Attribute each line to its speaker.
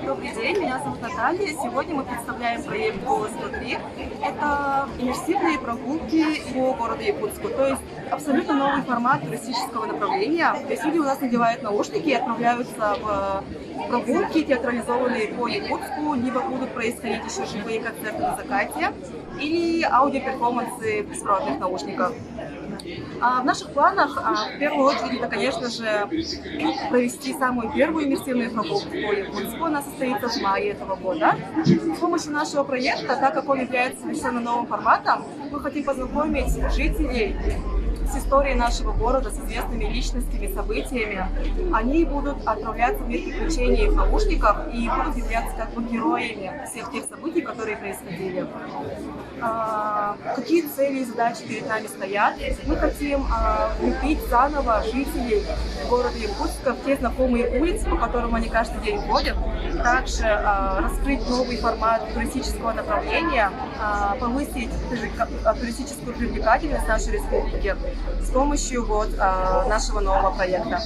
Speaker 1: Добрый день, меня зовут Наталья. Сегодня мы представляем проект «Голос внутри». Это иммерсивные прогулки по городу Якутску, то есть абсолютно новый формат туристического направления. То есть люди у нас надевают наушники и отправляются в прогулки, театрализованные по Якутску, либо будут происходить еще живые концерты на закате, или аудиоперформансы в беспроводных наушниках. В наших планах в первую очередь это, конечно же, провести самую первую иммерсивную прогулку по Якутску. Она состоится в мае этого года. С помощью нашего проекта, так как он является совершенно новым форматом, мы хотим познакомить жителей с историей нашего города, с известными личностями, событиями. Они будут отправляться в мир приключений в наушниках и будут являться как бы героями всех тех событий, которые происходили. Какие цели и задачи перед нами стоят? Мы хотим влюбить заново жителей города Якутска в те знакомые улицы, по которым они каждый день ходят. Также раскрыть новый формат туристического направления, повысить туристическую привлекательность нашей республики с помощью нашего нового проекта.